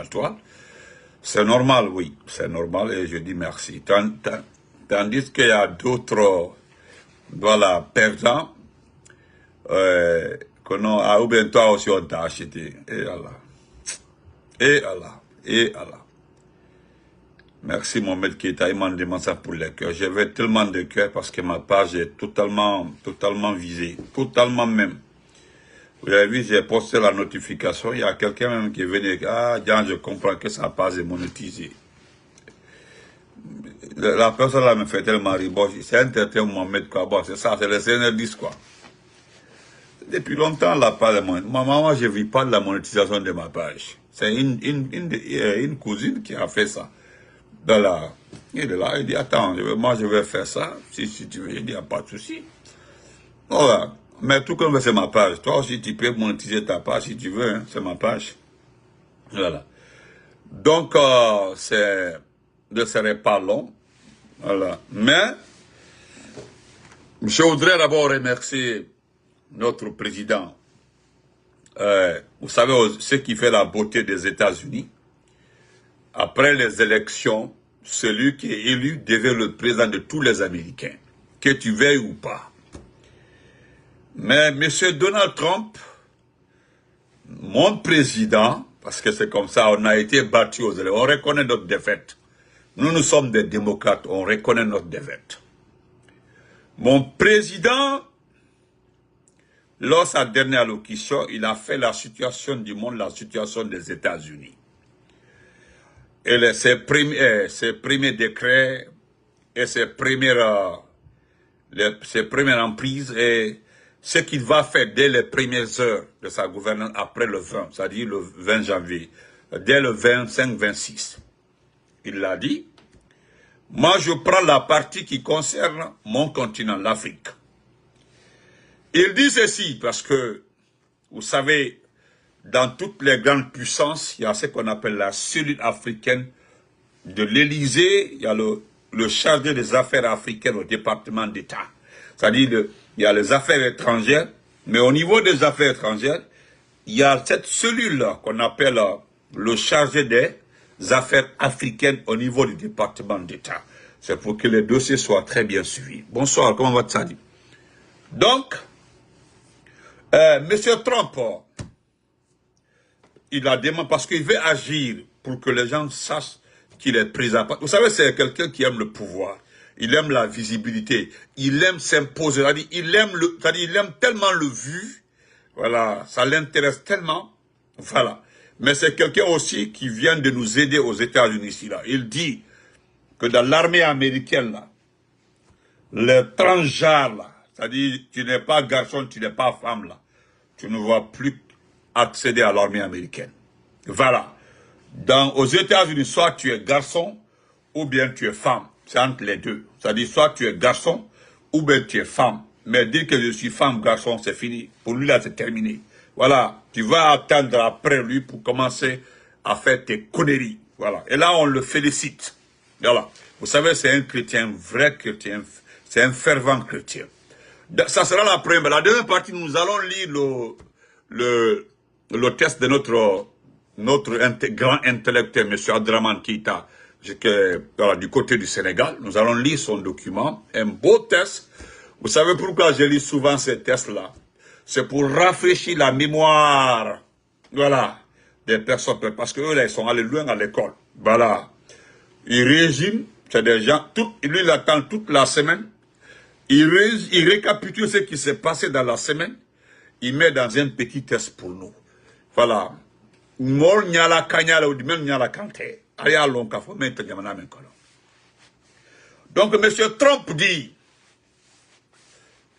la toile. C'est normal, oui, c'est normal et je dis merci. Tandis qu'il y a d'autres, voilà, perdants, ou bien toi aussi on t'a acheté. Et Allah. Et Allah. Et Allah. Merci Mohamed Keita, il m'a demandé ça pour les cœurs. J'avais tellement de cœurs parce que ma page est totalement visée. Totalement même. Vous avez vu, j'ai posté la notification. Il y a quelqu'un même qui est venu. Ah, Jean, je comprends que sa page est monétisée. La personne là me fait tellement rire. Bon, c'est un certain Mohamed quoi. Bon, c'est ça, c'est le CNR10 quoi. Depuis longtemps, la page est monétisée. Moi, je ne vis pas de la monétisation de ma page. C'est une cousine qui a fait ça. Voilà. Il est là, il dit, attends, moi je vais faire ça, si tu veux, il dit, il n'y a pas de souci. Voilà. Mais tout comme c'est ma page, toi aussi tu peux monétiser ta page si tu veux, hein, c'est ma page. Voilà. Donc, ce ne serait pas long. Voilà. Mais, je voudrais d'abord remercier notre président. Vous savez, ce qui fait la beauté des États-Unis. Après les élections, celui qui est élu devient le président de tous les Américains, que tu veuilles ou pas. Mais M. Donald Trump, mon président, parce que c'est comme ça, on a été battu aux élections, on reconnaît notre défaite. Nous sommes des démocrates, on reconnaît notre défaite. Mon président, lors de sa dernière allocution, il a fait la situation du monde, la situation des États-Unis. Et ses premiers décrets et ses premières emprises et ce qu'il va faire dès les premières heures de sa gouvernance après le 20, c'est-à-dire le 20 janvier, dès le 25-26. Il l'a dit, moi je prends la partie qui concerne mon continent, l'Afrique. Il dit ceci parce que, vous savez, dans toutes les grandes puissances, il y a ce qu'on appelle la cellule africaine de l'Élysée, il y a le chargé des affaires africaines au département d'État. C'est-à-dire, il y a les affaires étrangères, mais au niveau des affaires étrangères, il y a cette cellule-là qu'on appelle le chargé des affaires africaines au niveau du département d'État. C'est pour que les dossiers soient très bien suivis. Bonsoir, comment va Tsadi? Donc, M. Trump, il a demandé, parce qu'il veut agir pour que les gens sachent qu'il est président. Vous savez, c'est quelqu'un qui aime le pouvoir. Il aime la visibilité. Il aime s'imposer. Il aime tellement le vu. Voilà, ça l'intéresse tellement. Voilà. Mais c'est quelqu'un aussi qui vient de nous aider aux États-Unis ici. Là. Il dit que dans l'armée américaine, là, les transgenres, là, c'est-à-dire tu n'es pas garçon, tu n'es pas femme, là, tu ne vas plus accéder à l'armée américaine. Voilà. Aux États-Unis, soit tu es garçon ou bien tu es femme. C'est entre les deux. C'est-à-dire soit tu es garçon ou bien tu es femme. Mais dire que je suis femme, garçon, c'est fini. Pour lui, là, c'est terminé. Voilà. Tu vas attendre après lui pour commencer à faire tes conneries. Voilà. Et là, on le félicite. Voilà. Vous savez, c'est un chrétien, vrai chrétien. C'est un fervent chrétien. Ça sera la première. La deuxième partie, nous allons lire le test de notre grand intellectuel, M. Abdrahmane Keita, voilà, du côté du Sénégal. Nous allons lire son document, un beau test. Vous savez pourquoi je lis souvent ces tests-là? C'est pour rafraîchir la mémoire, voilà, des personnes, parce qu'eux, là, ils sont allés loin à l'école. Voilà. Ils résument, c'est des gens, lui, il attend toute la semaine. Il récapitule ce qui s'est passé dans la semaine. Il met dans un petit test pour nous. Voilà. Donc, M. Trump dit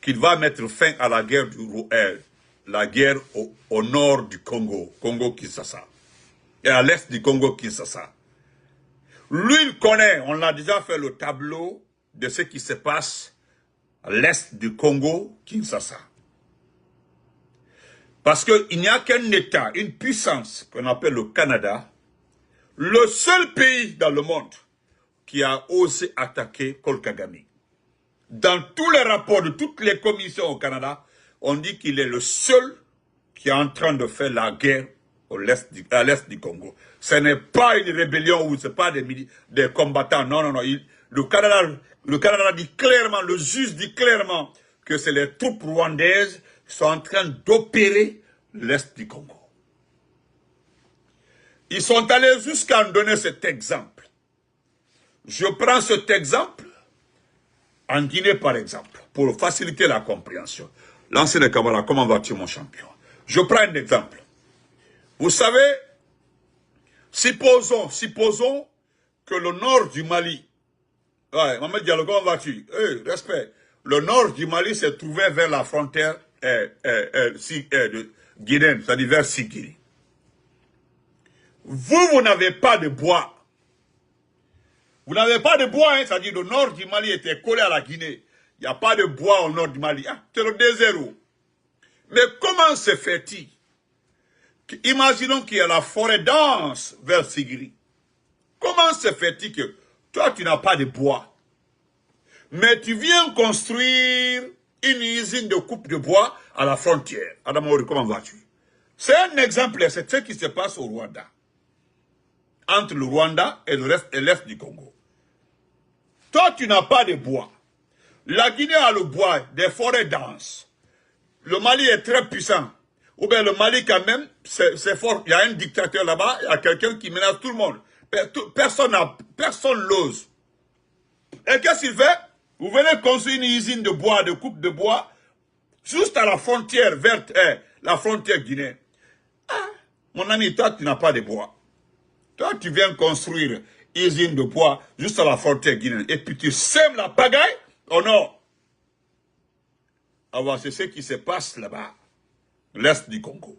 qu'il va mettre fin à la guerre au nord du Congo, Congo-Kinshasa, et à l'est du Congo-Kinshasa. Lui, il connaît, on a déjà fait le tableau de ce qui se passe à l'est du Congo-Kinshasa. Parce qu'il n'y a qu'un État, une puissance qu'on appelle le Canada, le seul pays dans le monde qui a osé attaquer Paul Kagame. Dans tous les rapports de toutes les commissions au Canada, on dit qu'il est le seul qui est en train de faire la guerre à l'est du Congo. Ce n'est pas une rébellion où ce n'est pas des combattants. Non, non, non. Le Canada dit clairement, le juge dit clairement que c'est les troupes rwandaises qui sont en train d'opérer l'est du Congo. Ils sont allés jusqu'à donner cet exemple. Je prends cet exemple en Guinée, par exemple, pour faciliter la compréhension. L'ancien Kabbalah, comment vas-tu, mon champion? Je prends un exemple. Vous savez, supposons que le nord du Mali, ouais, Mohamed Diallo, comment vas-tu? Respect. Le nord du Mali s'est trouvé vers la frontière guinéenne, c'est-à-dire vers Sigiri. Vous n'avez pas de bois. Vous n'avez pas de bois, hein, c'est-à-dire le nord du Mali était collé à la Guinée. Il n'y a pas de bois au nord du Mali. Ah, c'est le désert. Mais comment se fait-il? Imaginons qu'il y a la forêt dense vers Sigiri. Comment se fait-il que toi, tu n'as pas de bois, mais tu viens construire une usine de coupe de bois à la frontière? Adamaori, comment vas-tu? C'est un exemple, c'est ce qui se passe au Rwanda. Entre le Rwanda et l'est du Congo. Toi, tu n'as pas de bois. La Guinée a le bois, des forêts denses. Le Mali est très puissant. Ou bien le Mali, quand même, c'est fort. Il y a un dictateur là-bas, il y a quelqu'un qui menace tout le monde. Personne n'ose. Et qu'est-ce qu'il fait? Vous venez construire une usine de bois, de coupe de bois, juste à la frontière verte, la frontière guinéenne. Ah, mon ami, toi, tu n'as pas de bois. Toi, tu viens construire une usine de bois juste à la frontière guinéenne. Et puis tu sèmes la pagaille? Oh non! Alors, c'est ce qui se passe là-bas, l'est du Congo.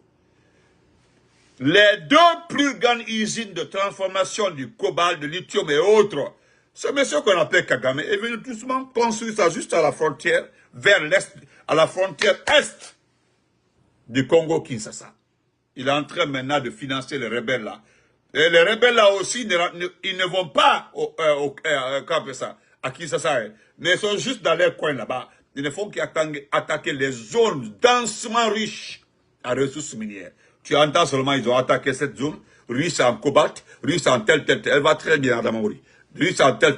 Les deux plus grandes usines de transformation du cobalt, de lithium et autres, ce monsieur qu'on appelle Kagame est venu doucement construire ça juste à la frontière, vers l'est, à la frontière est du Congo-Kinshasa. Il est en train maintenant de financer les rebelles là. Et les rebelles là aussi, ils ne vont pas à Kinshasa, mais ils sont juste dans leur coin là-bas. Ils ne font qu'attaquer les zones densément riches en ressources minières. Tu entends seulement, ils ont attaqué cette zone, riche en cobalt, riche en tel. Elle va très bien, Adamaori. Riche en tel.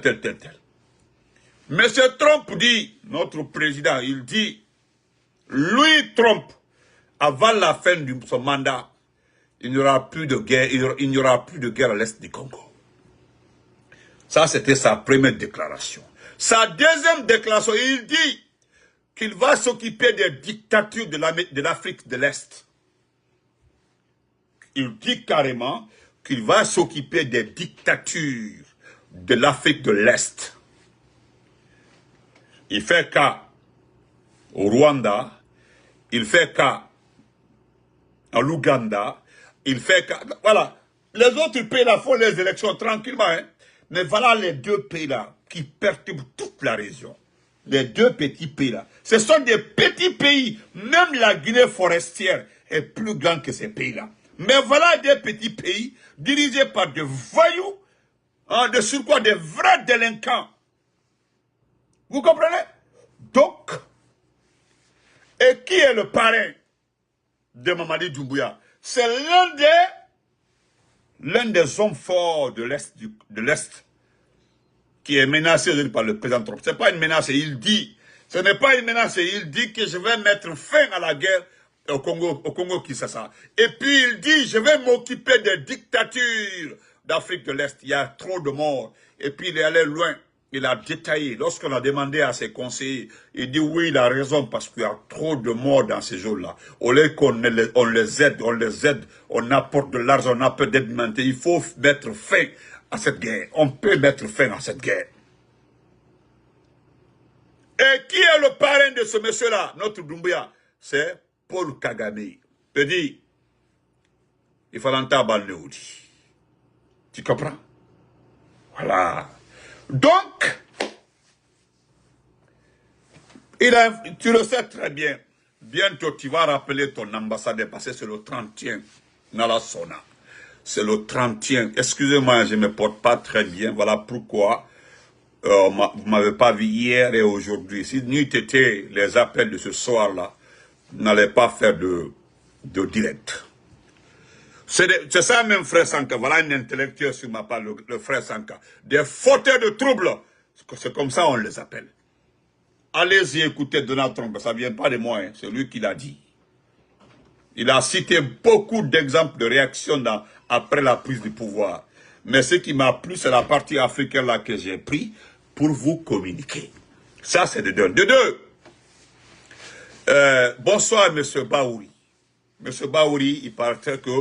Monsieur Trump dit, notre président, il dit, lui, Trump, avant la fin de son mandat, il n'y aura plus de guerre, il n'y aura plus de guerre à l'est du Congo. Ça, c'était sa première déclaration. Sa deuxième déclaration, il dit qu'il va s'occuper des dictatures de l'Afrique de l'Est. Il dit carrément qu'il va s'occuper des dictatures de l'Afrique de l'Est. Il fait cas au Rwanda, il fait cas à l'Ouganda, il fait cas... Voilà, les autres pays-là font les élections tranquillement, hein. Mais voilà les deux pays-là qui perturbent toute la région. Les deux petits pays-là. Ce sont des petits pays. Même la Guinée forestière est plus grande que ces pays-là. Mais voilà des petits pays dirigés par des voyous, hein, de surcroît des vrais délinquants. Vous comprenez? Donc, et qui est le parrain de Mamadi Doumbouya? C'est l'un des hommes forts de l'Est qui est menacé par le président Trump. Ce n'est pas une menace, il dit. Ce n'est pas une menace, il dit que je vais mettre fin à la guerre au Congo-Kinshasa. Et puis il dit, je vais m'occuper des dictatures d'Afrique de l'Est. Il y a trop de morts. Et puis il est allé loin. Il a détaillé. Lorsqu'on a demandé à ses conseillers, il dit oui, il a raison parce qu'il y a trop de morts dans ces zones-là. Au lieu qu'on les aide, on apporte de l'argent, on apporte d'aide humanitaire. Il faut mettre fin à cette guerre. On peut mettre fin à cette guerre. Et qui est le parrain de ce monsieur-là, notre Doumbouya? C'est Paul Kagame. Je dis, il faut l'entendre. Tu comprends? Voilà. Donc, tu le sais très bien. Bientôt, tu vas rappeler ton ambassadeur parce que c'est le 30e. Nalasona. C'est le 30e. Excusez-moi, je ne me porte pas très bien. Voilà pourquoi vous ne m'avez pas vu hier et aujourd'hui. Si n'eût été les appels de ce soir-là, vous n'allez pas faire de direct. C'est ça même, frère Sanka. Voilà un intellectuel sur ma part, le frère Sanka. Des fauteurs de troubles. C'est comme ça on les appelle. Allez-y écouter Donald Trump. Ça ne vient pas de moi, hein. C'est lui qui l'a dit. Il a cité beaucoup d'exemples de réactions après la prise du pouvoir. Mais ce qui m'a plu, c'est la partie africaine là que j'ai pris pour vous communiquer. Ça, c'est de deux. De deux. Bonsoir, M. Baouri. M. Baouri, il paraît que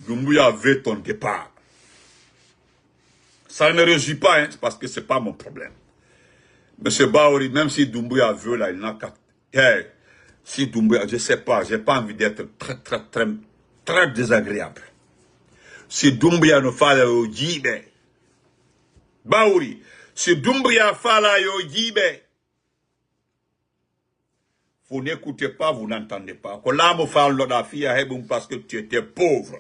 Doumbouya veut ton départ. Ça ne me réjouit pas, hein, parce que ce n'est pas mon problème. M. Baouri, même si Doumbouya veut, là, il n'a qu'à... Hey, si Doumbouya, je ne sais pas, je n'ai pas envie d'être très désagréable. Si Doumbouya ne fait au Djibé, Baouri, si Doumbouya fait au Djibé, vous n'écoutez pas, vous n'entendez pas. Parce que tu étais pauvre.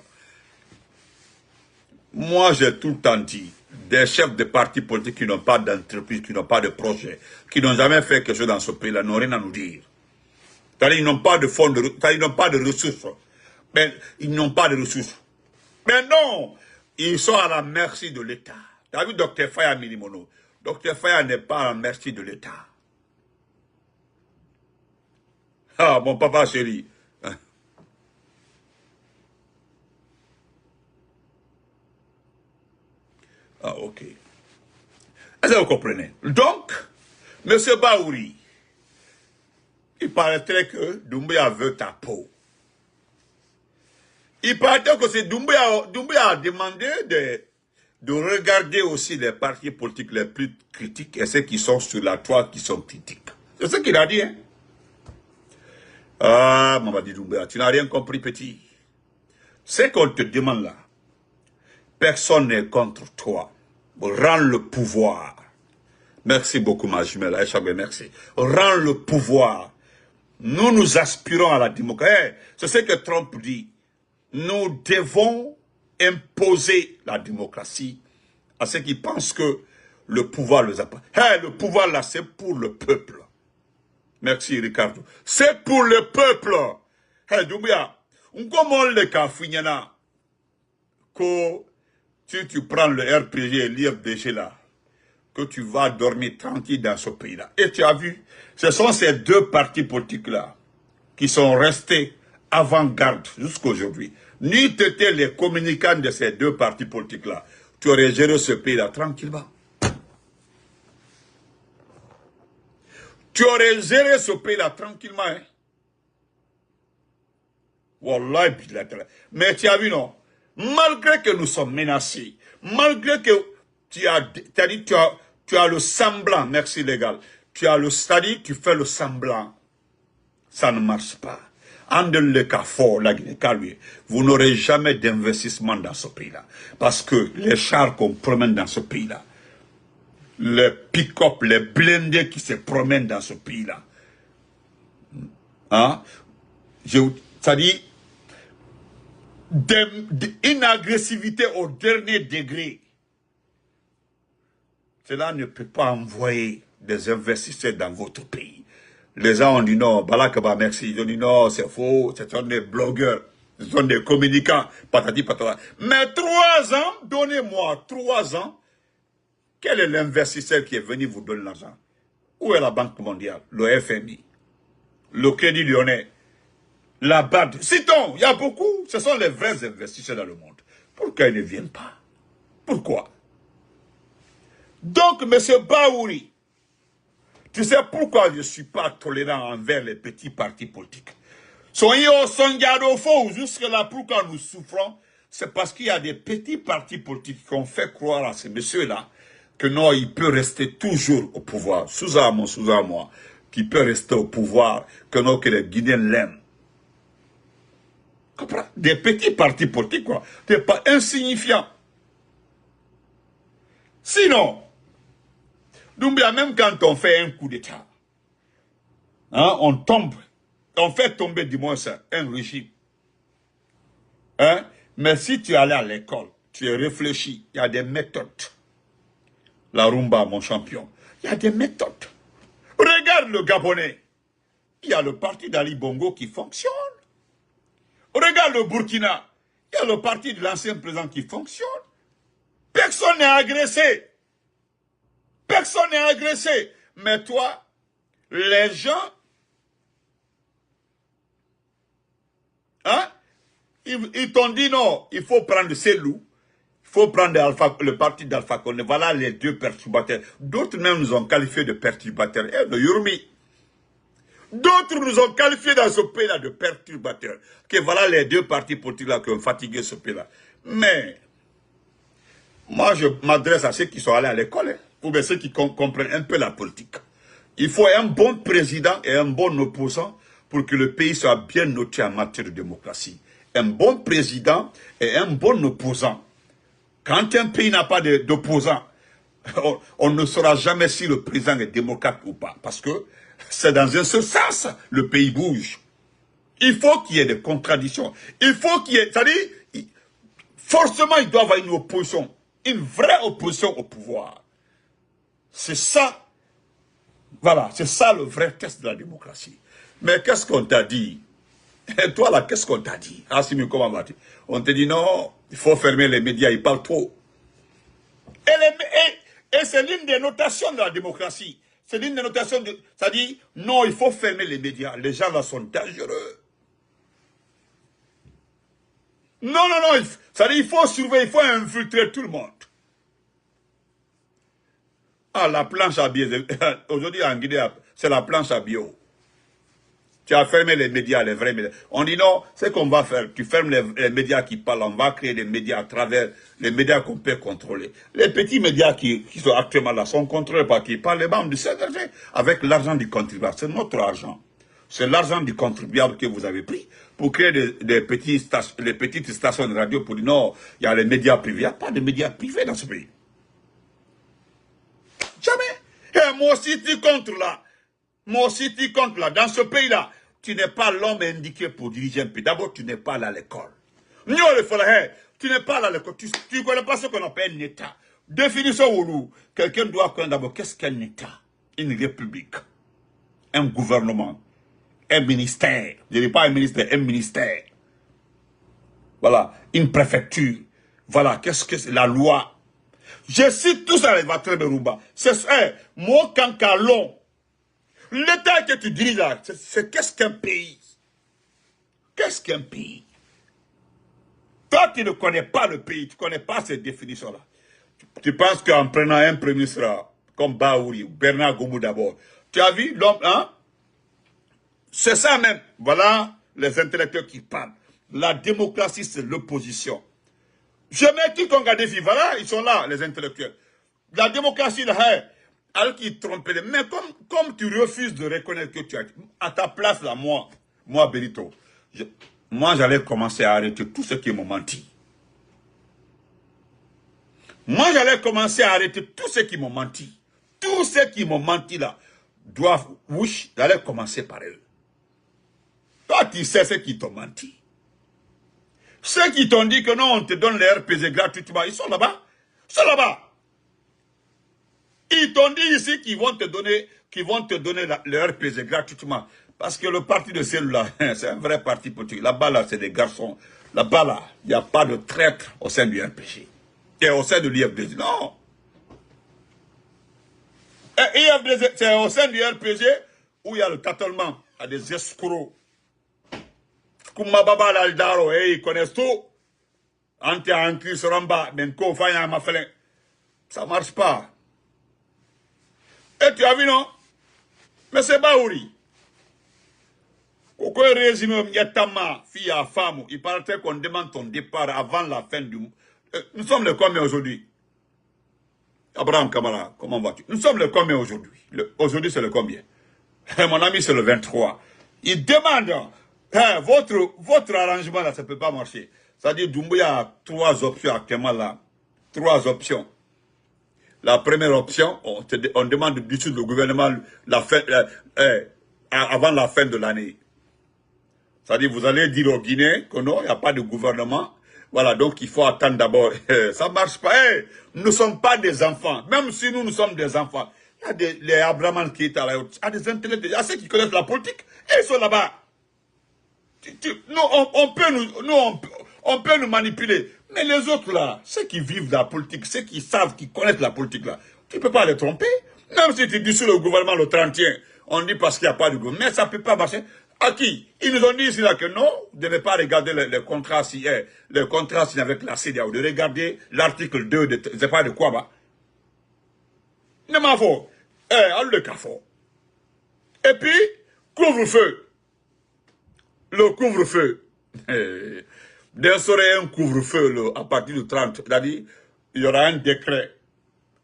Moi, j'ai tout le temps dit, des chefs de partis politiques qui n'ont pas d'entreprise, qui n'ont pas de projet, qui n'ont jamais fait quelque chose dans ce pays-là, n'ont rien à nous dire. C'est-à-dire, ils n'ont pas de fonds, ils n'ont pas de ressources. Mais ils n'ont pas de ressources. Mais non, ils sont à la merci de l'État. Tu as vu Dr Faya Milimono? Dr Faya n'est pas à la merci de l'État. Ah, mon papa chéri. Ah, ok. Est-ce que vous comprenez? Donc, M. Baouri, il paraîtrait que Doumbouya veut ta peau. Il paraîtrait que c'est Doumbouya a demandé de regarder aussi les partis politiques les plus critiques et ceux qui sont sur la toile qui sont critiques. C'est ce qu'il a dit, hein? Ah, Mamadi Doumbouya, tu n'as rien compris, petit. Ce qu'on te demande là, personne n'est contre toi. Rends le pouvoir. Merci beaucoup, ma jumelle. Aïcha, merci. Rends le pouvoir. Nous, nous aspirons à la démocratie. C'est ce que Trump dit. Nous devons imposer la démocratie à ceux qui pensent que le pouvoir les appartient. Hey, le pouvoir là, c'est pour le peuple. Merci, Ricardo. C'est pour le peuple. Hey, Doumbouya, comment le Kafinyana, que tu prends le RPG et l'IFDG là, que tu vas dormir tranquille dans ce pays-là. Et tu as vu, ce sont ces deux partis politiques-là qui sont restés avant-garde jusqu'à aujourd'hui. Ni tu étais les communicants de ces deux partis politiques-là, tu aurais géré ce pays-là tranquillement. Tu aurais géré ce pays-là tranquillement. Hein? Wallah, mais tu as vu, non? Malgré que nous sommes menacés, malgré que tu as le semblant, merci légal, tu fais le semblant, ça ne marche pas. En de le cas fort, vous n'aurez jamais d'investissement dans ce pays-là. Parce que les chars qu'on promène dans ce pays-là, les pick-up, les blindés qui se promènent dans ce pays-là, hein, c'est-à-dire, une agressivité au dernier degré. Cela ne peut pas envoyer des investisseurs dans votre pays. Les gens ont dit non, Balakaba, merci. Ils ont dit non, c'est faux, ce sont des blogueurs, ce sont des communicants, patati patata. Mais 3 ans, donnez-moi 3 ans. Quel est l'investisseur qui est venu vous donner l'argent? Où est la Banque mondiale, le FMI, le Crédit Lyonnais, la BAD? Citons, il y a beaucoup, ce sont les vrais investisseurs dans le monde. Pourquoi ils ne viennent pas? Pourquoi? Donc, M. Baouri, tu sais pourquoi je ne suis pas tolérant envers les petits partis politiques? Soyez au Sondiado faux, jusque-là, pourquoi nous souffrons? C'est parce qu'il y a des petits partis politiques qui ont fait croire à ces messieurs-là que non, il peut rester toujours au pouvoir. Sous moi, qui peut rester au pouvoir, que non, que les Guinéens l'aiment. Des petits partis politiques, quoi. Des pas insignifiants. Sinon, Doumbouya, même quand on fait un coup d'État, hein, on fait tomber du moins ça, un régime. Hein? Mais si tu es allé à l'école, tu es réfléchi, il y a des méthodes. La rumba, mon champion, il y a des méthodes. Regarde le Gabonais, il y a le parti d'Ali Bongo qui fonctionne. Regarde le Burkina, Il y a le parti de l'ancien président qui fonctionne. Personne n'est agressé. Personne n'est agressé. Mais toi, les gens, hein, ils t'ont dit non, il faut prendre ces loups. Il faut prendre le parti d'Alpha Condé. Voilà les deux perturbateurs. D'autres même nous ont qualifiés de perturbateurs. Et de Yurmi. D'autres nous ont qualifiés dans ce pays-là de perturbateurs. Que voilà les deux partis politiques-là qui ont fatigué ce pays-là. Mais, moi je m'adresse à ceux qui sont allés à l'école, hein, ou bien ceux qui comprennent un peu la politique. Il faut un bon président et un bon opposant pour que le pays soit bien noté en matière de démocratie. Un bon président et un bon opposant. Quand un pays n'a pas d'opposant, on ne saura jamais si le président est démocrate ou pas. Parce que c'est dans un seul sens, le pays bouge. Il faut qu'il y ait des contradictions. Il faut qu'il y ait, c'est-à-dire, forcément il doit y avoir une opposition. Une vraie opposition au pouvoir. C'est ça, voilà, c'est ça le vrai test de la démocratie. Mais qu'est-ce qu'on t'a dit? Et toi là, qu'est-ce qu'on t'a dit? Assimi, comment vas-tu? On te dit non, il faut fermer les médias, ils parlent trop. Et c'est l'une des notations de la démocratie. C'est l'une des notations, ça dit, non, il faut fermer les médias. Les gens là sont dangereux. Non, non, non, ça dit, il faut surveiller, il faut infiltrer tout le monde. Ah, la planche à billets. Aujourd'hui, en Guinée, c'est la planche à billets. Tu as fermé les médias, les vrais médias. On dit non, c'est qu'on va faire. Tu fermes les médias qui parlent. On va créer des médias à travers les médias qu'on peut contrôler. Les petits médias qui sont actuellement là sont contrôlés par qui? Par les membres du CNRD, avec l'argent du contribuable. C'est notre argent. C'est l'argent du contribuable que vous avez pris pour créer des petites stations de radio pour dire non, il y a les médias privés. Il n'y a pas de médias privés dans ce pays. Jamais. Et moi aussi, tu comptes là. Moi aussi, tu comptes là. Dans ce pays-là, tu n'es pas l'homme indiqué pour diriger un pays. D'abord, tu n'es pas allé à l'école. Tu n'es pas allé à l'école. Tu ne connais pas ce qu'on appelle un État. Définissons où nous. Quelqu'un doit connaître d'abord qu'est-ce qu'un État. Une république. Un gouvernement. Un ministère. Je ne dis pas un ministère, un ministère. Voilà. Une préfecture. Voilà. Qu'est-ce que c'est la loi? Je cite tout ça, les Vatré Berouba. C'est ça. Moi, Kankalon. L'État que tu diriges là, c'est qu'est-ce qu'un pays? Qu'est-ce qu'un pays? Toi, tu ne connais pas le pays, tu ne connais pas ces définitions-là. Tu penses qu'en prenant un premier ministre comme Baouri ou Bernard Goumou d'abord, tu as vu l'homme, hein? C'est ça même. Voilà les intellectuels qui parlent. La démocratie, c'est l'opposition. Je mets quiconque a des filles, voilà, ils sont là, les intellectuels. La démocratie, là, alors qu'ils trompent les... Mais comme tu refuses de reconnaître que tu as... À ta place, là, moi Benito, moi, j'allais commencer à arrêter tout ce qui m'ont menti. Moi, j'allais commencer à arrêter tout ce qui m'ont menti. Tous ceux qui m'ont menti, là, doivent... Oui, j'allais commencer par eux. Toi, tu sais ceux qui t'ont menti. Ceux qui t'ont dit que non, on te donne les RPG gratuitement, ils sont là-bas. Ils sont là-bas. Ils t'ont dit ici qu'ils vont te donner le RPG gratuitement. Parce que le parti de celle-là, c'est un vrai parti politique. Là-bas, là, c'est des garçons. Là-bas, là, il n'y a pas de traître au sein du RPG. Et au sein de l'IFDG. Non. Et IFDG, c'est au sein du RPG où il y a le tâtonnement à des escrocs. Koumababa l'Aldaro, ils connaissent tout. Anti-Ankri, Soramba, Benko, Faya, Mafelin. Ça ne marche pas. Et tu as vu, non? Mais c'est Baouri. Pourquoi résumé Yatama, fille à femme, il paraît qu'on demande ton départ avant la fin du mois. Nous sommes le combien aujourd'hui? Abraham Kamara, comment vas-tu? Nous sommes le combien aujourd'hui? Aujourd'hui, c'est le combien? Mon ami, c'est le 23. Il demande, votre arrangement là, ça ne peut pas marcher. C'est-à-dire, Doumbouya a 3 options actuellement là. 3 options. La première option, on demande du tout le gouvernement avant la fin de l'année. C'est-à-dire, vous allez dire aux Guinéens que non, il n'y a pas de gouvernement. Voilà, donc il faut attendre d'abord. Ça ne marche pas. Nous ne sommes pas des enfants. Même si nous sommes des enfants. Il y a les Abraham qui sont là. Il y a des intellectuels, il y a ceux qui connaissent la politique. Et ils sont là-bas. On peut nous manipuler. Mais les autres là, ceux qui vivent la politique, ceux qui savent, qui connaissent la politique là, tu ne peux pas les tromper. Même si tu dis sur le gouvernement le 31, on dit parce qu'il n'y a pas de gouvernement. Mais ça ne peut pas marcher. À qui? Ils nous ont dit ici là que non, de ne pas regarder les contrats signés avec la CEDEAO, de regarder l'article 2 de je sais pas de quoi bah. Ne m'en faut. Le café. Et puis, couvre-feu. Le couvre-feu. D'instaurer un couvre-feu à partir du 30. C'est-à-dire, il y aura un décret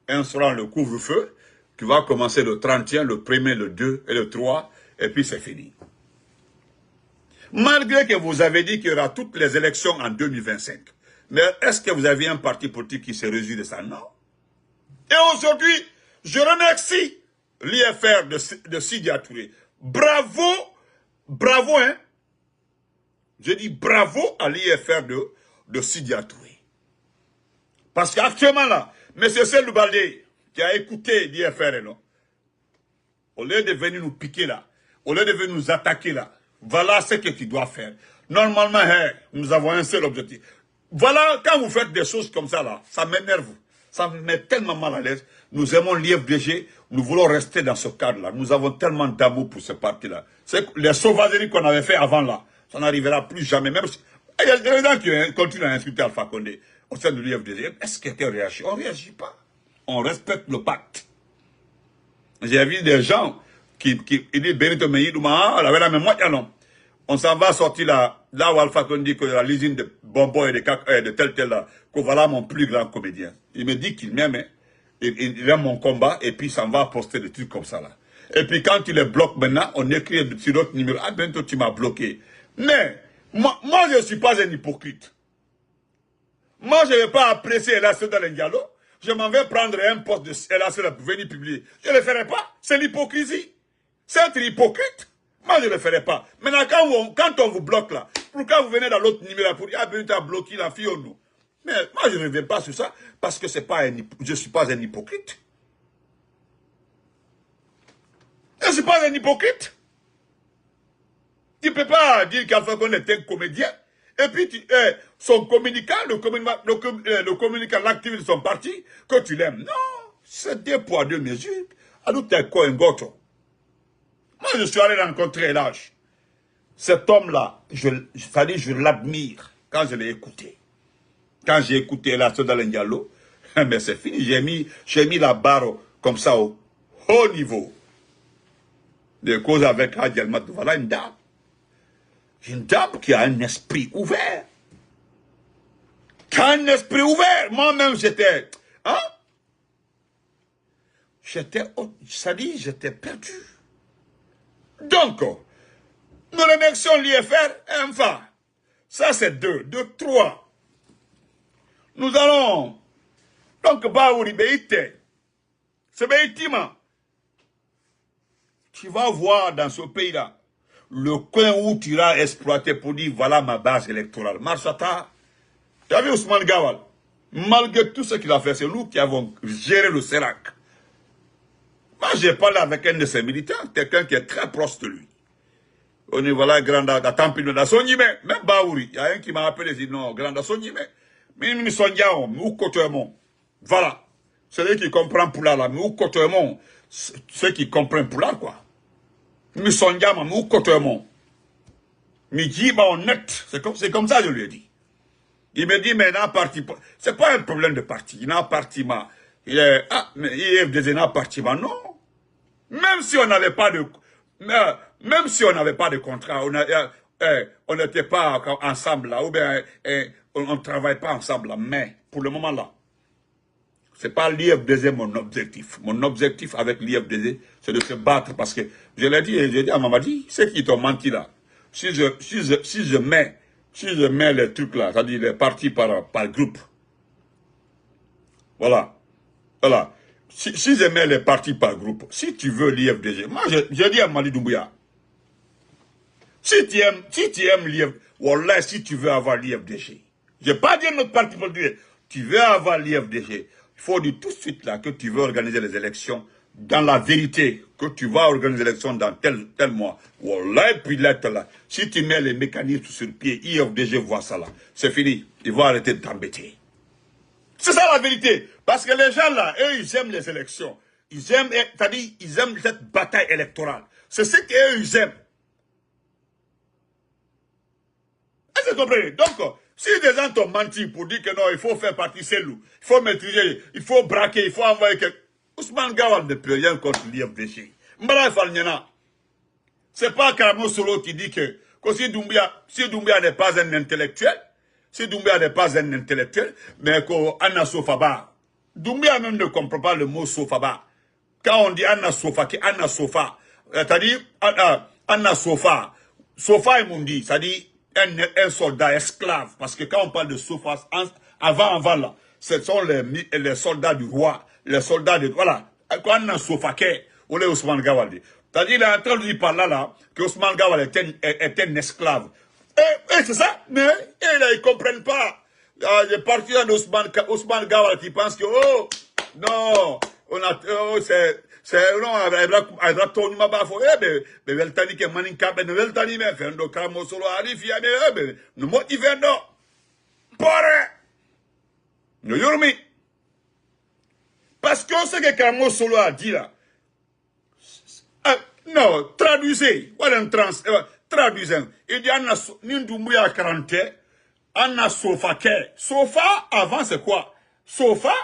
instaurant le couvre-feu qui va commencer le 31, le 1er, le 2 et le 3, et puis c'est fini. Malgré que vous avez dit qu'il y aura toutes les élections en 2025. Mais est-ce que vous avez un parti politique qui se réjouit de ça? Non. Et aujourd'hui, je remercie l'IFR de Sidya Touré. Bravo, bravo, hein. Je dis bravo à l'IFR de Sidya Touré. Parce qu'actuellement là, M. Seydou Baldé, qui a écouté l'IFR, non, au lieu de venir nous piquer là, au lieu de venir nous attaquer là, voilà ce que tu dois faire. Normalement, nous avons un seul objectif. Voilà, quand vous faites des choses comme ça là, ça m'énerve. Ça me met tellement mal à l'aise. Nous aimons l'IFDG, nous voulons rester dans ce cadre-là. Nous avons tellement d'amour pour ce parti-là. Les sauvageries qu'on avait fait avant là, ça n'arrivera plus jamais. Même si... Il y a des gens qui continuent à insulter Alpha Condé au sein de l'IFDG. Est-ce qu'on réagit? On ne réagit pas. On respecte le pacte. J'ai vu des gens qui disent Benito Meïdouma, la même moi, non. On s'en va sortir là où Alpha Condé dit que la l'usine de bonbons et de tel là, que voilà mon plus grand comédien. Il me dit qu'il m'aime, il aime mon combat, et puis ça va poster des trucs comme ça là. Et puis quand il les bloque maintenant, on écrit sur d'autres numéros, ah bientôt tu m'as bloqué. Mais, moi je ne suis pas un hypocrite. Moi je ne vais pas apprécier Ella Seydou Diallo, je m'en vais prendre un poste de Ella Seydou pour venir publier. Je ne le ferai pas, c'est l'hypocrisie. C'est être hypocrite. Moi, je ne le ferai pas. Maintenant, quand on vous bloque là, pourquoi vous venez dans l'autre numéro pour dire, ah, ben, tu as bloqué la fille ou nous? Mais moi, je ne reviens pas sur ça, parce que je ne suis pas un hypocrite. Je ne suis pas un hypocrite. Tu ne peux pas dire qu'Alpha Condé est un comédien, et puis son communicant, le communicant, l'activiste de son parti, que tu l'aimes. Non, c'est 2 poids 2 mesures. Alors, tu es quoi, un goto? Moi, je suis allé rencontrer l'âge. Cet homme-là, je l'admire quand je l'ai écouté. Quand j'ai écouté la Seydou Diallo, mais c'est fini. J'ai mis la barre comme ça au haut niveau. De cause avec Hadji El Matou. Voilà une dame. Une dame qui a un esprit ouvert. Qui a un esprit ouvert. Moi-même, j'étais... Hein? J'étais perdu. Donc, nous remercions l'IFR, enfin, ça c'est 2, 3. Nous allons, donc, Baouri Beïte, c'est Beïtima. Tu vas voir dans ce pays-là, le coin où tu iras exploiter pour dire, voilà ma base électorale. Marchata, tu as vu Ousmane Gawal? Malgré tout ce qu'il a fait, c'est nous qui avons géré le CERAC. Moi, j'ai parlé avec un de ses militants, quelqu'un qui est très proche de lui. On est voilà, Granda, Tampino, da Sonjime, même Baouri. Il y a un qui m'a appelé, il dit non, Granda Sonjime. Mais nous sommes ou Kotoemon. Voilà. C'est lui qui comprend Poula là, mais ou Kotoemon. Ceux qui comprennent Poula, quoi. Nous sommes ou Kotoemon. Mais dit, bah, honnête. C'est comme ça, je lui ai dit. Il me dit, mais il n'a parti. C'est pas un problème de parti. Il n'a parti, mais il n'a parti, non. Même si on n'avait pas de. Même si on n'avait pas de contrat, on n'était pas ensemble là, ou bien on ne travaille pas ensemble là, mais pour le moment là, ce n'est pas l'IFDG mon objectif. Mon objectif avec l'IFDG, c'est de se battre parce que, je l'ai dit, j'ai dit à Mamadi, ceux qui t'ont menti là, si je mets les trucs là, c'est-à-dire les partis par groupe, voilà, si je mets les partis par groupe, si tu veux l'IFDG, moi je dis à Mali Doumbouya, si tu aimes l'IFDG, voilà, si tu veux avoir l'IFDG, je n'ai pas dit notre parti politique, tu veux avoir l'IFDG, il faut dire tout de suite là que tu veux organiser les élections dans la vérité que tu vas organiser l'élection dans tel mois, Wallah, puis là, si tu mets les mécanismes sur pied, IFDG voit ça là, c'est fini. Ils vont arrêter de t'embêter. C'est ça la vérité. Parce que les gens là, eux, ils aiment les élections. Ils aiment, c'est-à-dire, ils aiment cette bataille électorale. C'est ce qu'eux, ils aiment. Est-ce que vous comprenez? Donc, si des gens t'ont menti pour dire que non, il faut faire partie cellule, il faut maîtriser, il faut braquer, il faut envoyer quelque... Ousmane Gawal ne peut rien contre l'IFDG. Mbala Falnyana. C'est pas Karamo Solo qui dit que si Doumbia n'est pas un intellectuel, mais qu'Anna Sofaba, Doumbia même ne comprend pas le mot Sofaba. Quand on dit Anna Sofa, c'est-à-dire Anna Sofa, Sofa et Mundi, c'est-à-dire un soldat esclave. Parce que quand on parle de Sofa, avant là, ce sont les soldats du roi, les soldats de... Voilà. Quand Anna Sofa, on est Ousmane Gawal. C'est-à-dire, il est en train de dire par là, que Ousmane Gawal est un esclave. Et c'est ça, mais ils ne comprennent pas. Les partisans d'Ousmane Gawal qui pensent que, oh, non, on a, oh, c'est, non, avec Tony Mabafo, mais Veltani qui manin kabe, ne Veltani, mais Fendo Kamo Solo arrive, mais nous motivons, non. Pore! Nous yormi. Parce qu'on sait que Kamo Solo a dit là. Non, traduisez. Voilà traduisez. Il dit, Anna Nindoumbouya 40, Anna Sofa Ke. Sofa, avant c'est quoi? Sofa,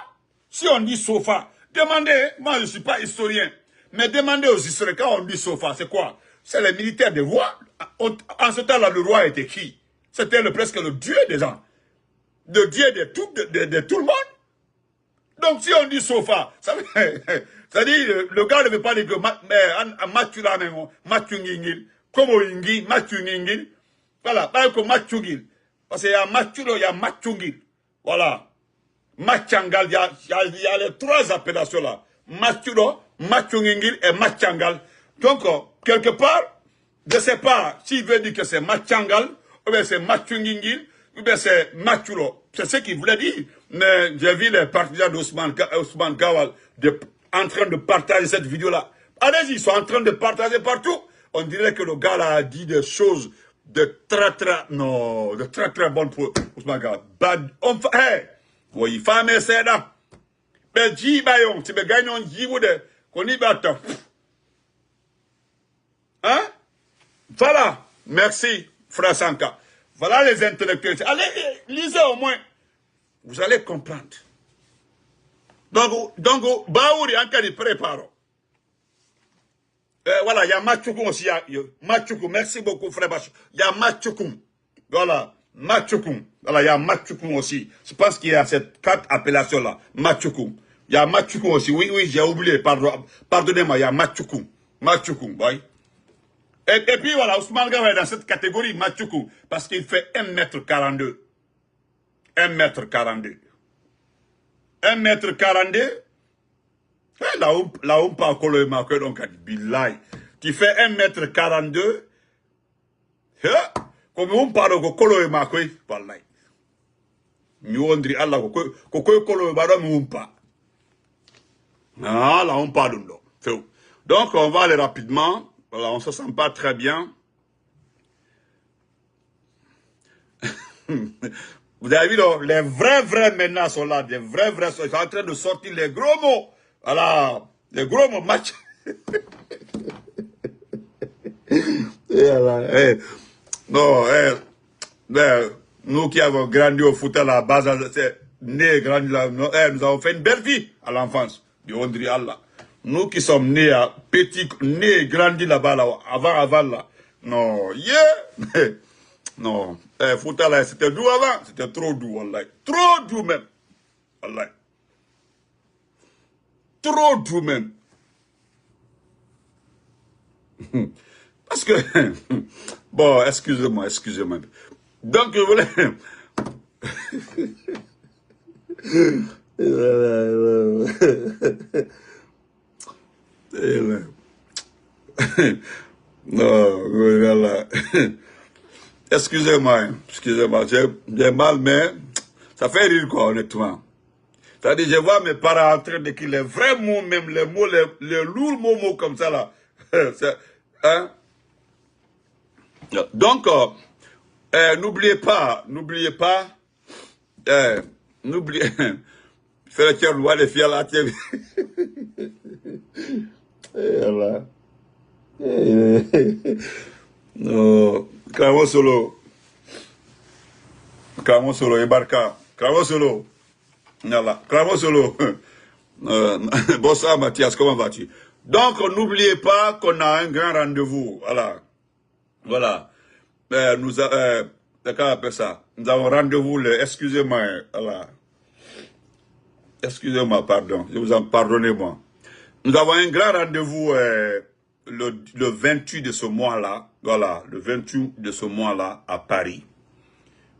si on dit Sofa, demandez, moi je ne suis pas historien, mais demandez aux historiens, quand on dit Sofa, c'est quoi? C'est les militaires des rois. En ce temps-là, le roi était qui? C'était presque le dieu des gens. Le dieu de tout le monde. Donc si on dit Sofa, ça veut c'est-à-dire, le gars ne veut pas dire que Matula même, Matungingil, Komo Ingi, Matungingil, voilà, pas que Matungil. Parce qu'il y a Matulo, il y a Matungil. Voilà. Machangal, il y a les trois appellations là. Matulo, Matungingil et Machangal. Donc, quelque part, je ne sais pas s'il veut dire que c'est Machangal, ou bien c'est Matungingil, ou bien c'est Matulo. C'est ce qu'il voulait dire. Mais j'ai vu les partisans d'Ousmane Gawal en train de partager cette vidéo-là. Allez-y, ils sont en train de partager partout. On dirait que le gars là a dit des choses de très très bonnes pour Ousmane Gawal. Hey, oui, femme c'est là. Mais dis bayon, tu me gagnes un jibo de qu'on y va. Hein? Voilà. Merci, frère Sanka. Voilà les intellectuels. Allez, lisez au moins. Vous allez comprendre. Donc, Baouri, encore il prépare. Voilà, il y a Machukum aussi. Machukum, merci beaucoup, frère Bachou. Il y a Machukum. Voilà, Machukum. Voilà, il y a Machukum aussi. Je pense qu'il y a ces 4 appellations-là. Machukum. Il y a Machukum aussi. Oui, j'ai oublié. Pardonnez-moi, il y a Machukum. Machukum, oui. Et puis voilà, Ousmane Gawal est dans cette catégorie, Machukum. Parce qu'il fait 1m42. 1m42. 1m42. Là, on parle de marqueur, donc, billahi. Tu fais 1m42. Comme on parle de kolo marqueur, wallahi. Nous on dit Allah, kolo marqueur, on parle. Ah, là, on parle de donc, on va aller rapidement. Voilà, on se sent pas très bien. Vous avez vu, donc, les vrais maintenant sont là, les vrais sont, ils sont en train de sortir les gros mots. Voilà, les gros mots match. Non, nous qui avons grandi au foot à la base, nés, grandi là, nous avons fait une belle vie à l'enfance. On dirait Allah. Nous qui sommes nés à petit, nés, grandis là-bas, là, avant là. Non, non, foot là, c'était doux avant, c'était trop doux, wallahi. Trop doux même. Wallahi. Trop doux même. Parce que, bon, excusez-moi. Donc, je voulais... Non, voilà. Excusez-moi, j'ai mal, mais ça fait rire quoi, honnêtement. C'est-à-dire, je vois mes parents en train d'écrire les vrais mots, même les mots, les lourds mots comme ça, là. Hein? Donc, n'oubliez pas, n'oubliez, fais le cœur loin les filles là, tiens. Voilà. Non, Cramo Solo, Embarca, Cramo Solo, voilà, Cramo Solo. Bonsoir Mathias, comment vas-tu? Donc, n'oubliez pas qu'on a un grand rendez-vous, voilà. Voilà. D'accord, après ça. Nous avons rendez-vous, excusez-moi, voilà. Excusez-moi, pardon. Je vous en pardonnez-moi. Nous avons un grand rendez-vous le 28 de ce mois-là. Voilà, le 28 de ce mois-là à Paris.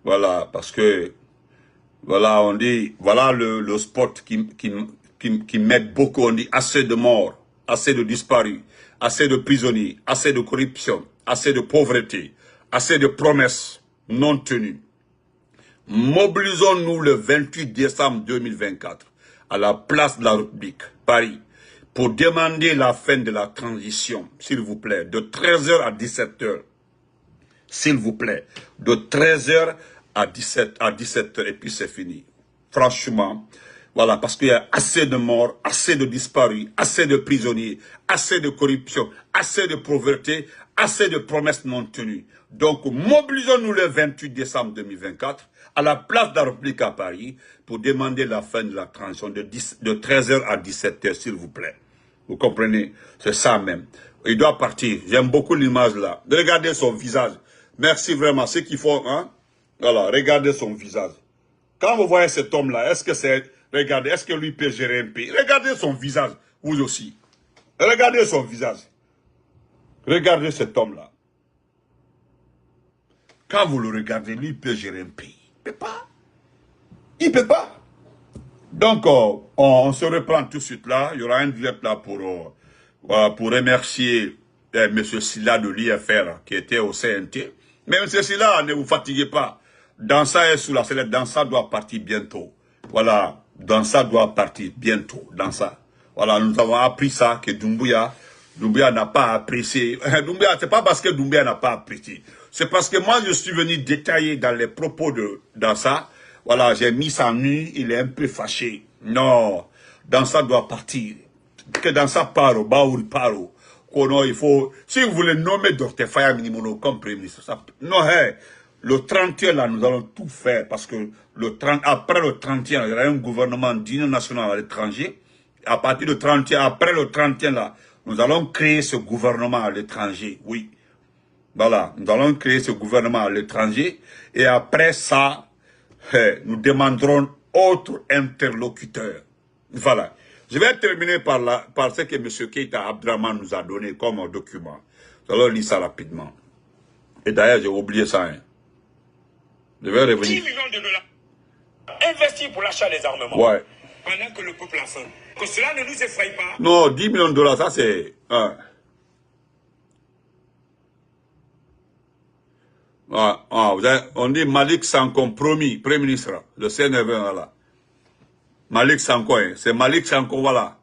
Voilà, parce que, voilà, on dit, voilà le spot qui m'aide beaucoup. On dit assez de morts, assez de disparus, assez de prisonniers, assez de corruption, assez de pauvreté, assez de promesses non tenues. Mobilisons-nous le 28 décembre 2024 à la place de la République, Paris, pour demander la fin de la transition, s'il vous plaît, de 13h à 17h. S'il vous plaît, de 13h à 17h, et puis c'est fini. Franchement, voilà, parce qu'il y a assez de morts, assez de disparus, assez de prisonniers, assez de corruption, assez de pauvreté, assez de promesses non tenues. Donc, mobilisons-nous le 28 décembre 2024 à la place de la République à Paris pour demander la fin de la transition de 13h à 17h, s'il vous plaît. Vous comprenez? C'est ça même. Il doit partir. J'aime beaucoup l'image là. Regardez son visage. Merci vraiment. Ce qu'il faut, hein? Voilà, regardez son visage. Quand vous voyez cet homme-là, est-ce que c'est... Regardez, est-ce que lui peut gérer un pays? Regardez son visage, vous aussi. Regardez son visage. Regardez cet homme-là. Quand vous le regardez, lui peut gérer un pays. Il ne peut pas. Il ne peut pas. Donc, on se reprend tout de suite là. Il y aura un direct là pour remercier M. Silla de l'IFR qui était au CNT. Mais M. Silla, ne vous fatiguez pas. Dansa est sous la sellette. Dansa doit partir bientôt. Voilà. Dansa doit partir bientôt. Dansa. Voilà, nous avons appris ça, que Doumbouya n'a pas apprécié. Doumbouya, c'est pas parce que Doumbouya n'a pas apprécié. C'est parce que moi, je suis venu détailler dans les propos de Dansa. Voilà, j'ai mis ça nu, il est un peu fâché. Non, Dansa doit partir. Que Dansa paro, Baouri paro. Non, il faut, si vous voulez nommer Dr. Faya Minimono comme Premier ministre, ça, non, hey, le 31 là, nous allons tout faire parce que après le 31, il y aura un gouvernement d'union nationale à l'étranger. À partir du 31, après le 31 là, nous allons créer ce gouvernement à l'étranger, oui. Voilà, nous allons créer ce gouvernement à l'étranger et après ça, nous demanderons autre interlocuteur. Voilà. Je vais terminer par ce que M. Keita Abdraman nous a donné comme document. Nous allons lire ça rapidement. Et d'ailleurs, j'ai oublié ça. Hein. Je vais revenir. 10 millions de dollars investis pour l'achat des armements. Ouais. Pendant que le peuple a faim. Que cela ne nous effraie pas. Non, 10 millions de dollars, ça c'est... on dit Malik Sanko, promis, Premier ministre, le CNV, voilà. Malik Sanko, hein, c'est Malik Sanko, voilà.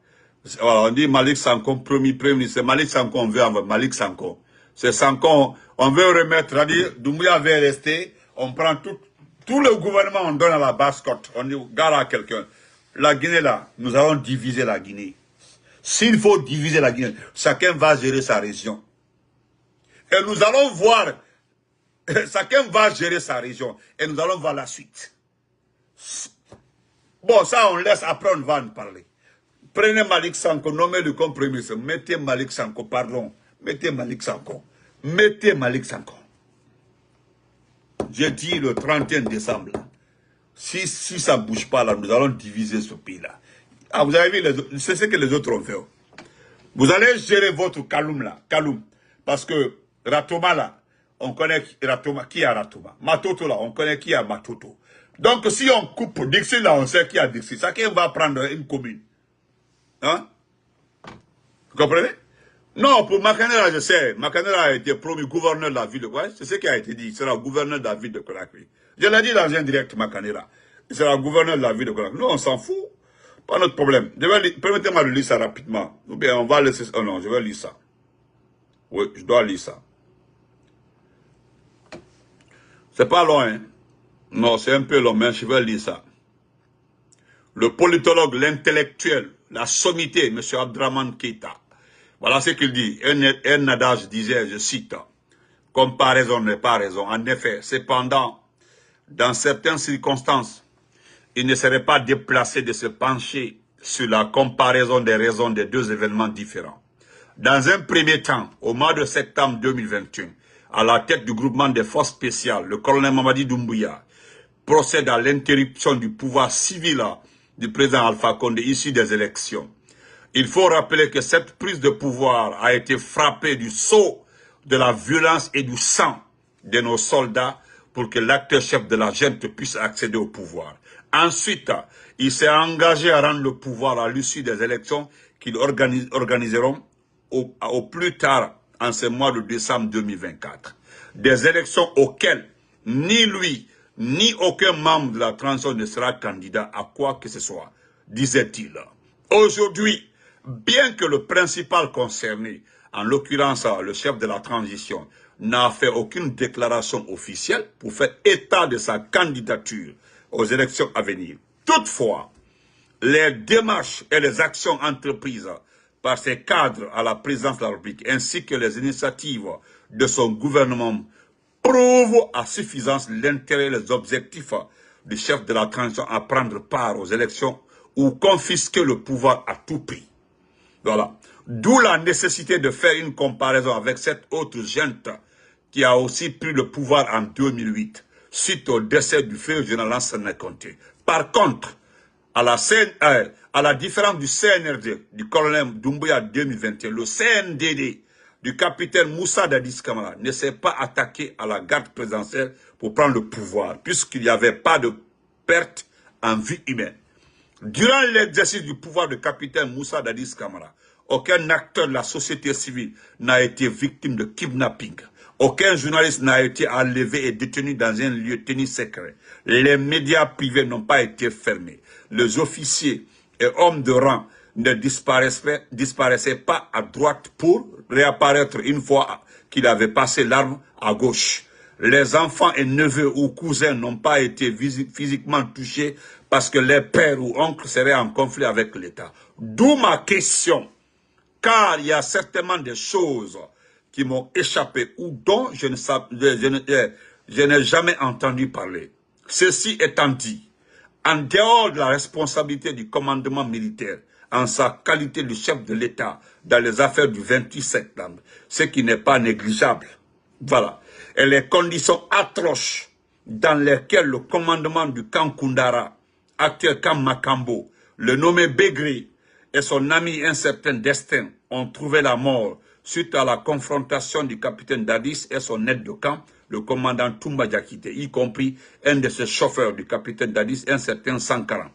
Voilà. On dit Malik Sanko, promis, Premier ministre, c'est Malik Sanko, on veut envoyer Malik Sanko. C'est Sanko, on veut remettre, c'est-à-dire, Doumbouya veut rester, on prend tout le gouvernement, on donne à la basse-côte, on dit, gare à quelqu'un. La Guinée, là, nous allons diviser la Guinée. S'il faut diviser la Guinée, chacun va gérer sa région. Et nous allons voir... Chacun va gérer sa région et nous allons voir la suite. Bon, ça on laisse, après on va en parler. Prenez Malik Sanko, nommez-le comme Premier ministre. Mettez Malik Sanko, pardon. Mettez Malik Sanko. Mettez Malik Sanko. J'ai dit le 31 décembre. Là. Si ça ne bouge pas là, nous allons diviser ce pays-là. Ah, vous avez vu, c'est ce que les autres ont fait. Vous allez gérer votre Kaloum là. Kaloum. Parce que Ratoma là, on connaît Ratoma, qui a Ratoma. Matoto là, on connaît qui a Matoto. Donc si on coupe Dixie là, on sait qui a Dixie. Chacun va prendre une commune. Hein? Vous comprenez? Non, pour Makanera, je sais. Makanera a été promu gouverneur de la ville de Conakry. C'est ce qui a été dit. Il sera gouverneur de la ville de Conakry. Je l'ai dit dans un direct, Makanera. Il sera gouverneur de la ville de Conakry. Nous, on s'en fout. Pas notre problème. Permettez-moi de lire ça rapidement. Ou bien on va laisser... Oh non, je vais lire ça. Oui, je dois lire ça. C'est pas long, hein. Non, c'est un peu long, mais je vais lire ça. Le politologue, l'intellectuel, la sommité, M. Abdraman Keïta. Voilà ce qu'il dit. Un adage disait, je cite, « Comparaison n'est pas raison. En effet, cependant, dans certaines circonstances, il ne serait pas déplacé de se pencher sur la comparaison des raisons des deux événements différents. Dans un premier temps, au mois de septembre 2021, à la tête du groupement des forces spéciales, le colonel Mamadi Doumbouya procède à l'interruption du pouvoir civil du président Alpha Condé issu des élections. Il faut rappeler que cette prise de pouvoir a été frappée du sceau de la violence et du sang de nos soldats pour que l'acteur chef de la junte puisse accéder au pouvoir. Ensuite, il s'est engagé à rendre le pouvoir à l'issue des élections qu'ils organiseront au plus tard en ce mois de décembre 2024. Des élections auxquelles ni lui, ni aucun membre de la transition ne sera candidat à quoi que ce soit, disait-il. Aujourd'hui, bien que le principal concerné, en l'occurrence le chef de la transition, n'a fait aucune déclaration officielle pour faire état de sa candidature aux élections à venir. Toutefois, les démarches et les actions entreprises par ses cadres à la présidence de la République ainsi que les initiatives de son gouvernement prouvent à suffisance l'intérêt et les objectifs du chef de la transition à prendre part aux élections ou confisquer le pouvoir à tout prix. Voilà. D'où la nécessité de faire une comparaison avec cette autre junte qui a aussi pris le pouvoir en 2008 suite au décès du frère général Lansana Conté. Par contre, à la différence du CNRD, du colonel Doumbouya 2021, le CNDD du capitaine Moussa Dadis Camara ne s'est pas attaqué à la garde présidentielle pour prendre le pouvoir, puisqu'il n'y avait pas de perte en vie humaine. Durant l'exercice du pouvoir du capitaine Moussa Dadis Camara, aucun acteur de la société civile n'a été victime de kidnapping. Aucun journaliste n'a été enlevé et détenu dans un lieu tenu secret. Les médias privés n'ont pas été fermés. Les officiers et hommes de rang ne disparaissaient pas à droite pour réapparaître une fois qu'il avait passé l'arme à gauche. Les enfants et neveux ou cousins n'ont pas été physiquement touchés parce que les pères ou oncles seraient en conflit avec l'État. D'où ma question, car il y a certainement des choses qui m'ont échappé ou dont je n'ai jamais entendu parler. Ceci étant dit, en dehors de la responsabilité du commandement militaire, en sa qualité de chef de l'État dans les affaires du 28 septembre, ce qui n'est pas négligeable, voilà, et les conditions atroces dans lesquelles le commandement du camp Koundara, actuel camp Makambo, le nommé Begri et son ami un certain Destin ont trouvé la mort suite à la confrontation du capitaine Dadis et son aide de camp, le commandant Toumba Diakité, y compris un de ses chauffeurs du capitaine Dadis, un certain Sankara.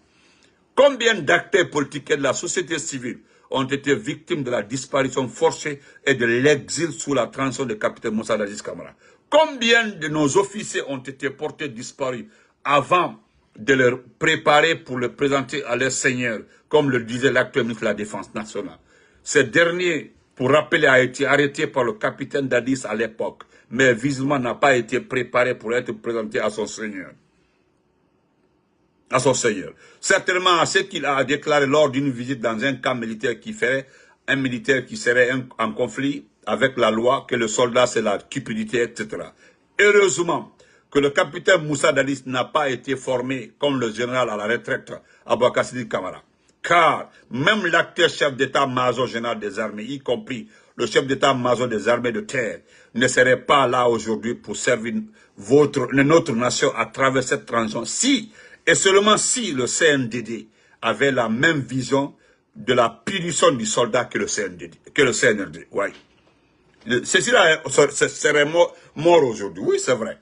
Combien d'acteurs politiques et de la société civile ont été victimes de la disparition forcée et de l'exil sous la transition du capitaine Moussa Dadis Camara? Combien de nos officiers ont été portés disparus avant de les préparer pour les présenter à leur seigneur, comme le disait l'actuel ministre de la Défense nationale? Ces derniers, pour rappeler, a été arrêté par le capitaine Dadis à l'époque, mais visiblement n'a pas été préparé pour être présenté à son seigneur. Certainement à ce qu'il a déclaré lors d'une visite dans un camp militaire qui ferait un militaire qui serait en conflit avec la loi, que le soldat c'est la cupidité, etc. Heureusement que le capitaine Moussa Dadis n'a pas été formé comme le général à la retraite Aboubacar Sidiki Camara. Car même l'acteur chef d'état-major général des armées, y compris le chef d'état-major des armées de terre, ne serait pas là aujourd'hui pour servir notre nation à travers cette transition. Si, et seulement si le CNDD avait la même vision de la punition du soldat que le CNRD. Ouais. Ceci-là serait mort aujourd'hui. Oui, c'est vrai.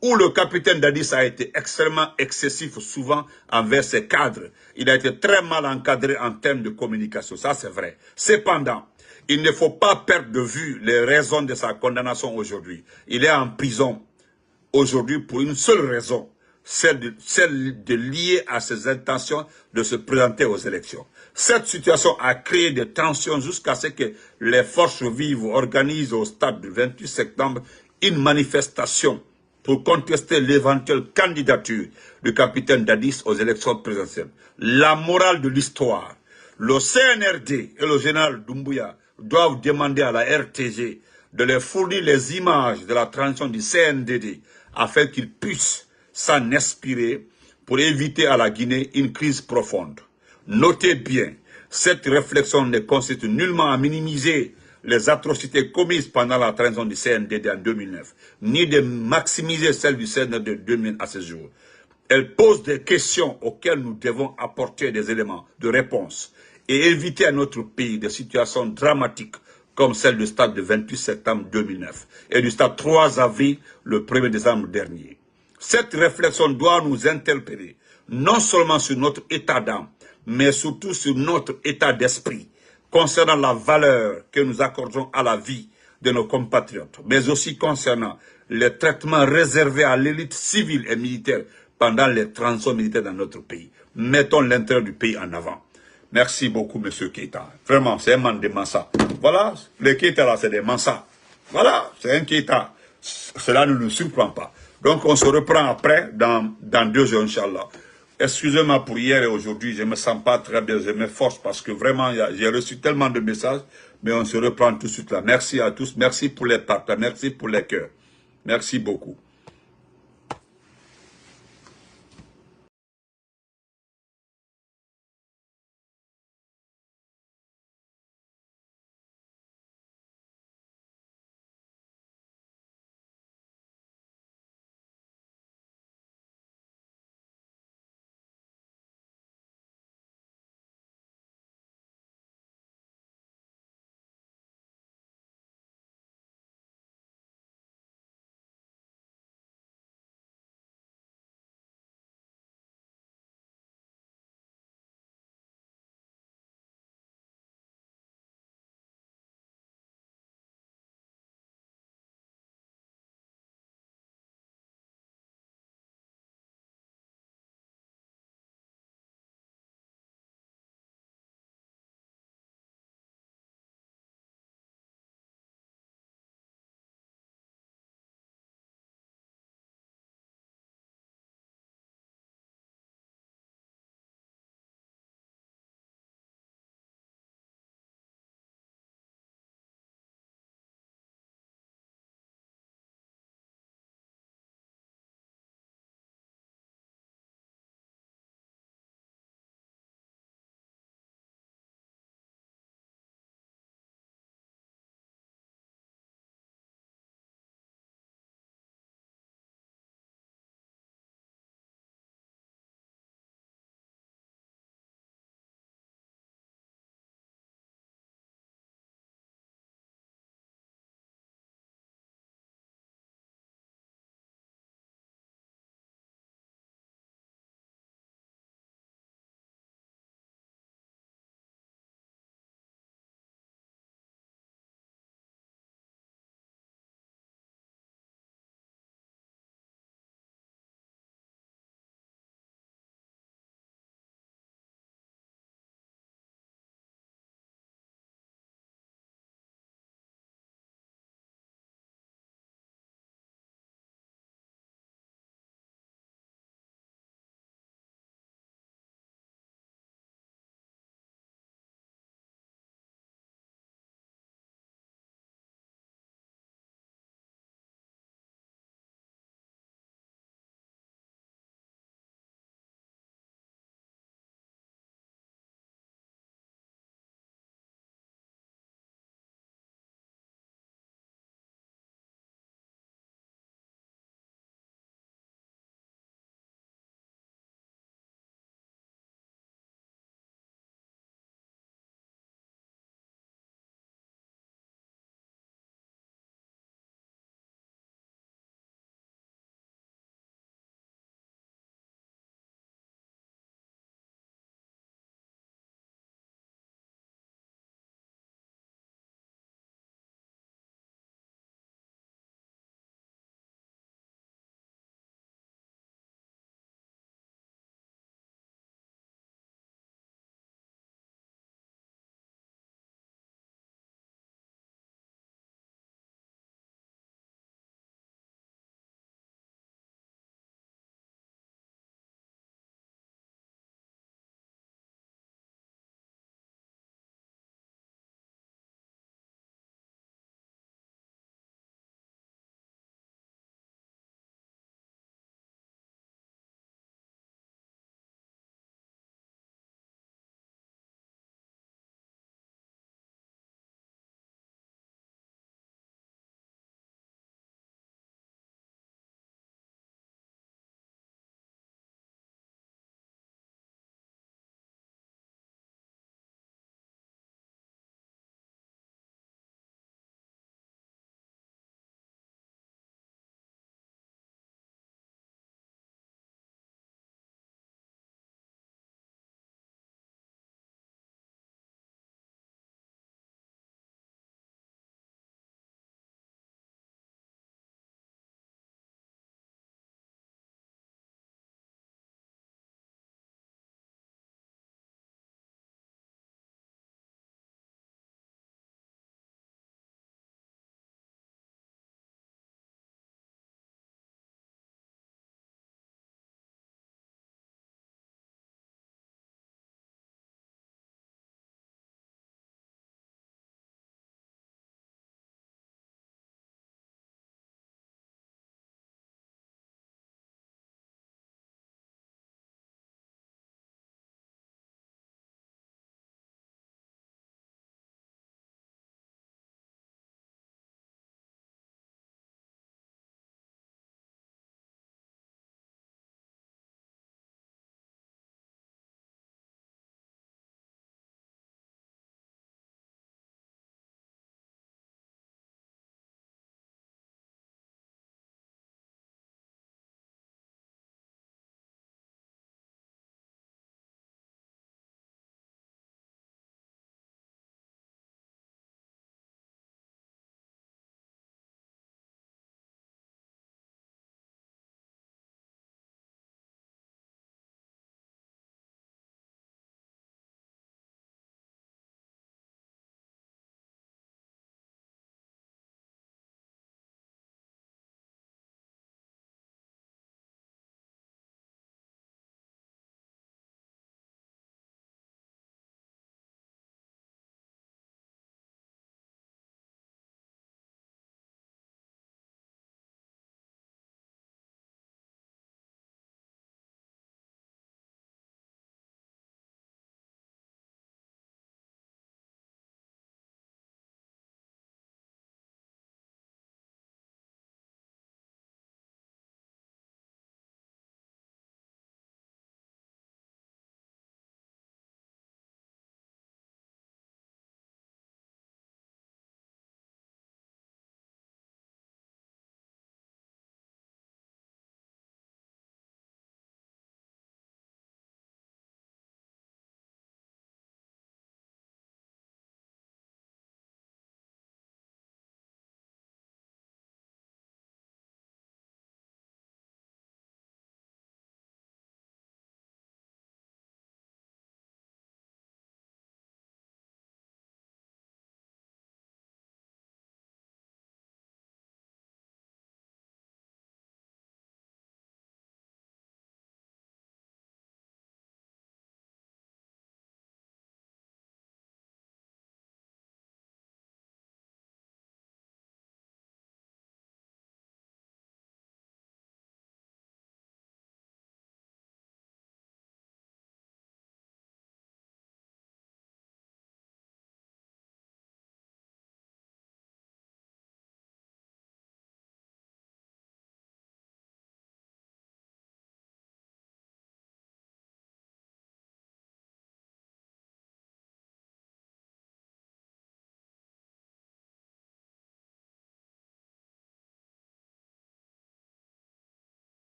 Où le capitaine Dadis a été extrêmement excessif souvent envers ses cadres. Il a été très mal encadré en termes de communication. Ça, c'est vrai. Cependant, il ne faut pas perdre de vue les raisons de sa condamnation aujourd'hui. Il est en prison aujourd'hui pour une seule raison. celle de lier à ses intentions de se présenter aux élections. Cette situation a créé des tensions jusqu'à ce que les forces vives organisent au stade du 28 septembre une manifestation pour contester l'éventuelle candidature du capitaine Dadis aux élections présidentielles. La morale de l'histoire, le CNRD et le général Doumbouya doivent demander à la RTG de leur fournir les images de la transition du CNDD afin qu'ils puissent s'en inspirer pour éviter à la Guinée une crise profonde. Notez bien, cette réflexion ne consiste nullement à minimiser les atrocités commises pendant la transition du CNDD en 2009, ni de maximiser celles du CNDD de 2000 à ce jour. Elle pose des questions auxquelles nous devons apporter des éléments de réponse et éviter à notre pays des situations dramatiques comme celle du stade du 28 septembre 2009 et du stade 3 avril le 1er décembre dernier. Cette réflexion doit nous interpeller, non seulement sur notre état d'âme, mais surtout sur notre état d'esprit, concernant la valeur que nous accordons à la vie de nos compatriotes, mais aussi concernant les traitements réservés à l'élite civile et militaire pendant les transitions militaires dans notre pays. Mettons l'intérêt du pays en avant. Merci beaucoup, M. Keïta. Vraiment, c'est un man de Massa. Voilà, les Keïta là, c'est des Massa. Voilà, c'est un Keïta. Cela ne nous surprend pas. Donc, on se reprend après, dans 2 heures, Inch'Allah. Excusez-moi pour hier et aujourd'hui, je ne me sens pas très bien, je m'efforce parce que vraiment, j'ai reçu tellement de messages, mais on se reprend tout de suite là. Merci à tous, merci pour les partages, merci pour les cœurs. Merci beaucoup.